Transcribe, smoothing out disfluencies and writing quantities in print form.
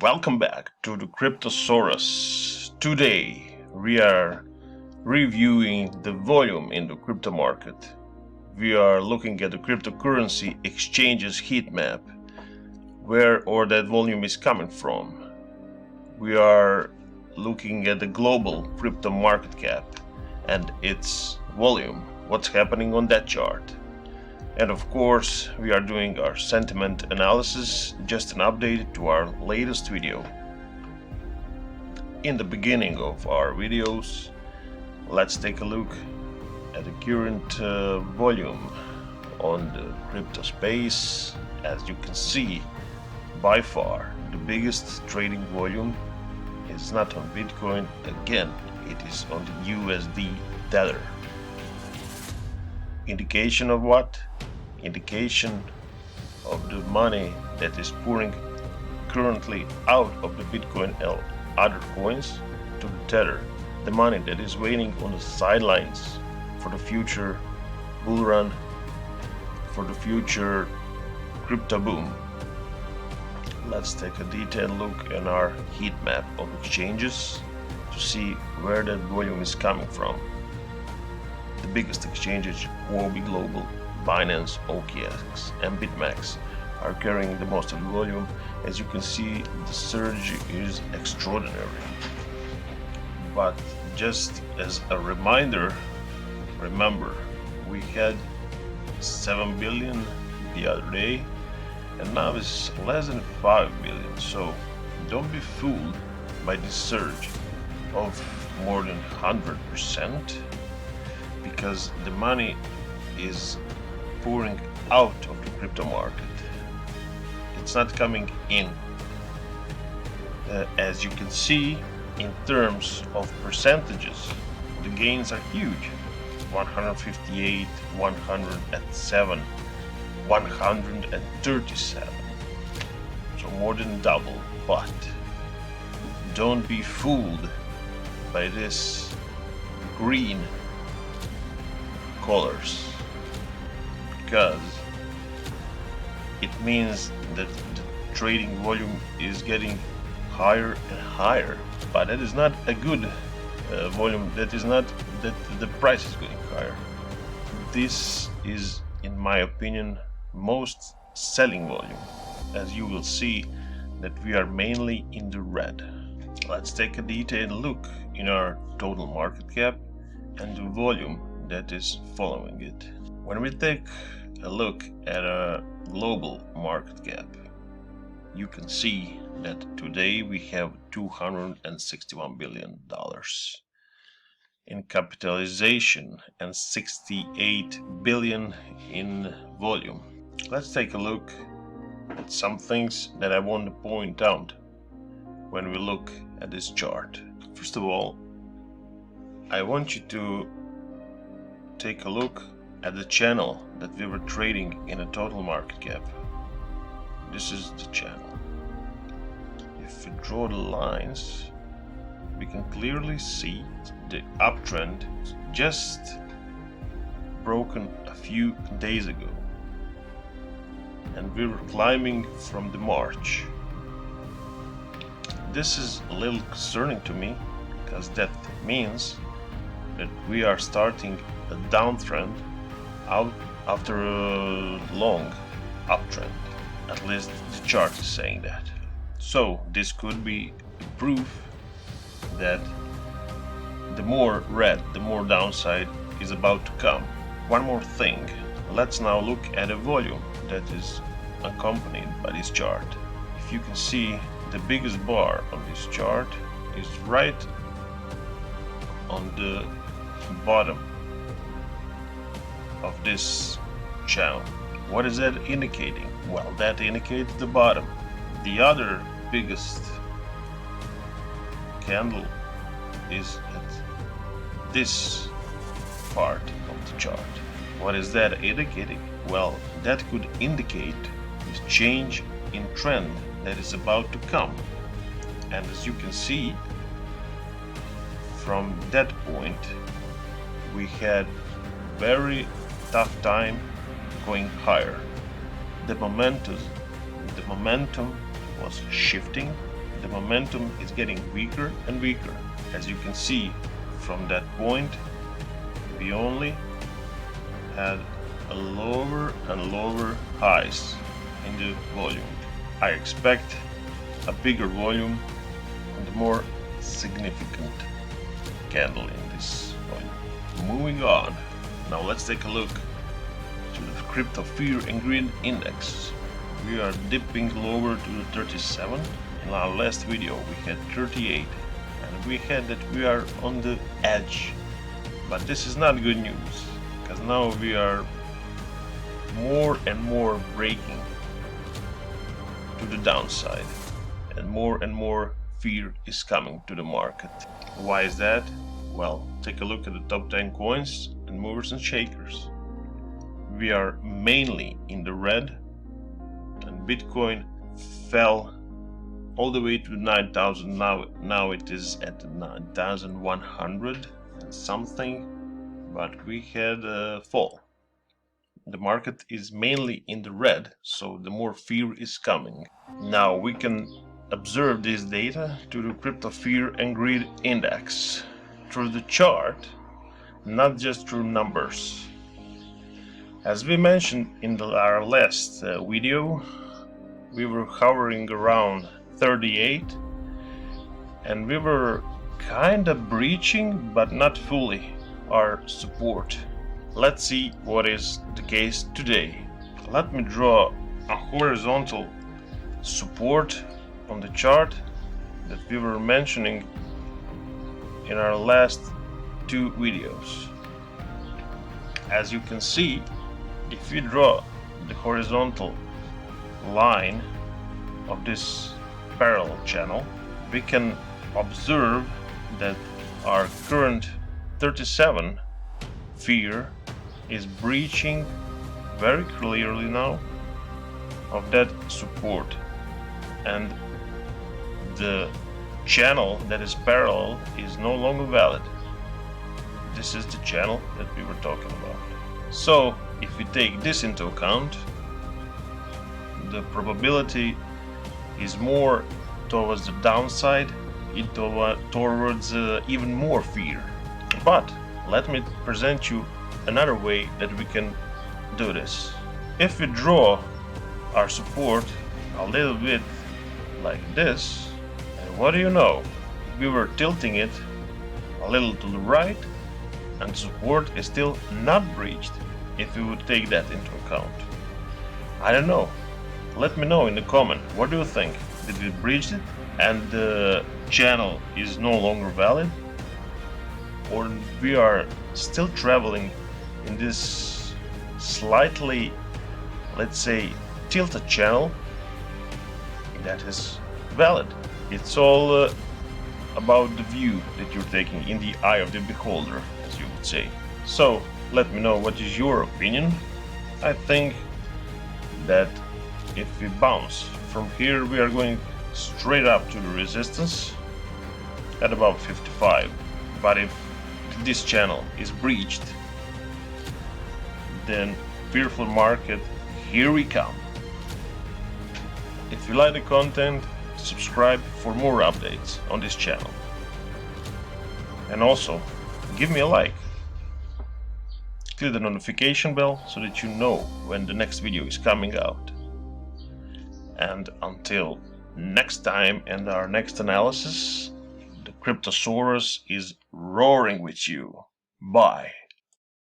Welcome back to the Cryptosaurus. Today we are reviewing the volume in the crypto market. We are looking at the cryptocurrency exchanges heat map, where or that volume is coming from. We are looking at the global crypto market cap and its volume, what's happening on that chart. And of course, we are doing our sentiment analysis, just an update to our latest video. In the beginning of our videos, let's take a look at the current volume on the crypto space. As you can see, by far the biggest trading volume is not on Bitcoin. Again, it is on the USD Tether. Indication of what? Indication of the money that is pouring currently out of the Bitcoin and other coins to the Tether. The money that is waiting on the sidelines for the future bull run, for the future crypto boom. Let's take a detailed look at our heat map of exchanges to see where that volume is coming from. The biggest exchanges, Huobi Global, Binance, OKX, and BitMEX, are carrying the most of the volume. As you can see, the surge is extraordinary. But just as a reminder, remember, we had 7 billion the other day, and now it's less than 5 billion. So don't be fooled by this surge of more than 100%, because the money is pouring out of the crypto market. It's not coming in. As you can see, in terms of percentages, the gains are huge. 158, 107, 137. So more than double. But don't be fooled by this green colors, because it means that the trading volume is getting higher and higher, but that is not a good volume. That is not that the price is getting higher. This is, in my opinion, most selling volume, as you will see that we are mainly in the red. Let's take a detailed look in our total market cap and the volume that is following it. When we take a look at a global market cap, you can see that today we have $261 billion in capitalization and 68 billion in volume. Let's take a look at some things that I want to point out when we look at this chart. First of all, I want you to take a look at the channel that we were trading in a total market cap. This is the channel. If we draw the lines, we can clearly see the uptrend just broken a few days ago, and we were climbing from the March. This is a little concerning to me, because that means that we are starting a downtrend out after a long uptrend. At least the chart is saying that. So this could be proof that the more red, the more downside is about to come. One more thing, let's now look at a volume that is accompanied by this chart. If you can see, the biggest bar on this chart is right on the bottom of this channel. What is that indicating? Well, that indicates the bottom. The other biggest candle is at this part of the chart. What is that indicating? Well, that could indicate the change in trend that is about to come. And as you can see, from that point we had very tough time going higher. The momentum was shifting the momentum is getting weaker and weaker. As you can see, from that point we only had a lower and lower highs in the volume. I expect a bigger volume and a more significant candle in this volume. Moving on, now let's take a look to the crypto fear and greed index. We are dipping lower to the 37. In our last video we had 38 and we had that we are on the edge. But this is not good news, because now we are more and more breaking to the downside and more fear is coming to the market. Why is that? Well, take a look at the top 10 coins and movers and shakers. We are mainly in the red, and Bitcoin fell all the way to 9,000. Now it is at 9,100 and something, but we had a fall. The market is mainly in the red, so the more fear is coming. Now we can observe this data to the crypto fear and greed index through the chart, not just through numbers. As we mentioned in our last video, we were hovering around 38 and we were kind of breaching, but not fully, our support. Let's see what is the case today. Let me draw a horizontal support on the chart that we were mentioning in our last two videos. As you can see, if we draw the horizontal line of this parallel channel, we can observe that our current 37 fear is breaching very clearly now of that support, and the channel that is parallel is no longer valid. This is the channel that we were talking about. So if we take this into account, the probability is more towards the downside, towards even more fear. But let me present you another way that we can do this. If we draw our support a little bit like this, and what do you know? We were tilting it a little to the right, and support is still not breached if we would take that into account. I don't know. Let me know in the comment. What do you think? Did we breach it and the channel is no longer valid? Or we are still traveling in this slightly, let's say, tilted channel that is valid? It's all about the view that you're taking, in the eye of the beholder, as you would say. So let me know what is your opinion. I think that if we bounce from here, we are going straight up to the resistance at about 55. But if this channel is breached, then fearful market, here we come. If you like the content, subscribe for more updates on this channel. And also, give me a like. Click the notification bell so that you know when the next video is coming out. And until next time and our next analysis, the Cryptosaurus is roaring with you. Bye.